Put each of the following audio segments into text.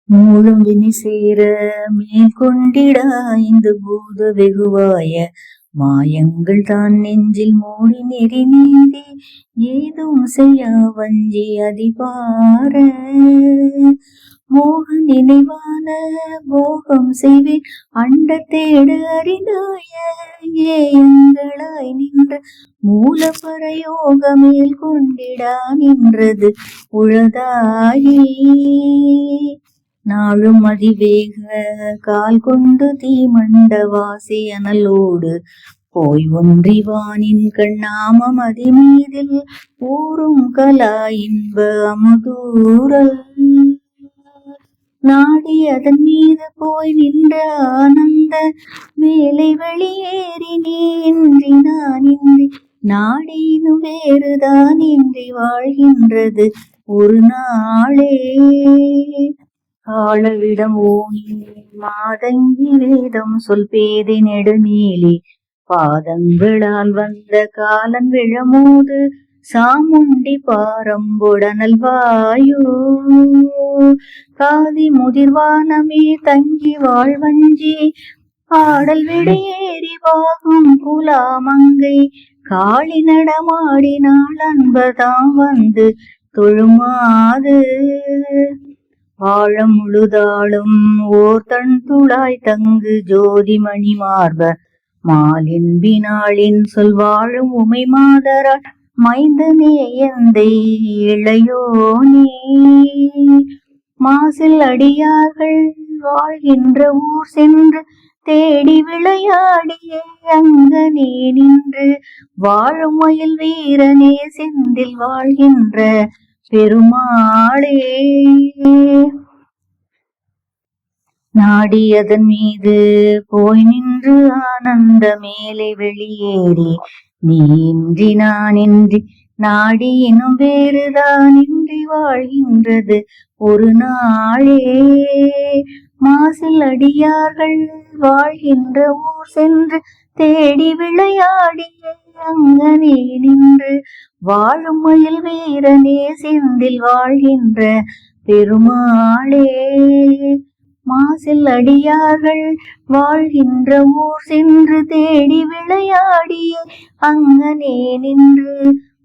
மூழும் வினை சேர மேல் கொண்டிடாய்ந்து பூத வெகுவாய மாயங்கள் தான் நெஞ்சில் மூடி நெறி நீந்தி ஏதும் செய்யா வஞ்சி அதிபார மோக நினைவான போகம் செய்வேன் அண்ட தேட அறிந்தாய ஏயங்களாய் நின்ற மூல பரயோக மேல் கொண்டிடா நின்றது உழதாகி நாளும் அதிவேக கால் கொண்டு தீமண்ட வாசி அனலோடு போய் ஒன்றிவானின் கண்ணாமம் அதிமீதில் ஊரும் கலா இன்ப அமுதூரல் நாடி அதன் மீது போய் நின்ற ஆனந்த வேலை வெளியேறி நீன்றி நான் இன்றி நாடினும் வேறுதான் இன்றி வாழ்கின்றது ஒரு நாளே காலவிடம் ஓனி மாதங்கி வேதம் சொல் பேதை நெடுநீலி பாதங்களால் வந்த காலன் விழமோது சாமுண்டி பாரம்பொடனல் வாயோ காதி முதிர்வானமே தங்கி வாழ்வஞ்சி ஆடல் விடையேறி வாகும் புலாமங்கை காளி நடமாடினாள் அன்பதாம் வந்து தொழுமாது வாழ முழுதாளும் ஓர் தன் துளாய் தங்கு ஜோதி மணி மார்ப மாலின்பினாளின் சொல் வாழும் உமை மாதரால் மைந்தனே எந்தை இளையோனே மாசில் அடியார்கள் வாழ்கின்ற ஊர் சென்று தேடி விளையாடிய அங்கனே நின்று வாழும் மயில் வீரனே செந்தில் வாழ்கின்ற பெருமாளே நாடி அதன் மீது போய் நின்று ஆனந்த மேலே வெளியேறி நீ இன்றி நான் இன்றி நாடி எனும் வேறுதான் இன்றி வாழ்கின்றது ஒரு நாளே மாசில் அடியார்கள் வாழ்கின்ற ஊர் சென்று தேடி விளையாடிய அங்கனே நின்று வாழும் மயில் வீரனே செந்தில் வாழ்கின்ற பெருமாளே மாசில் அடியார்கள் வாழ்கின்ற ஊர் சென்று தேடி விளையாடிய அங்கனே நின்று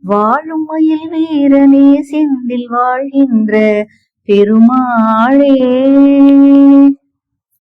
வாழும் மயில் வீரனே செந்தில் வாழ்கின்ற பெருமாளே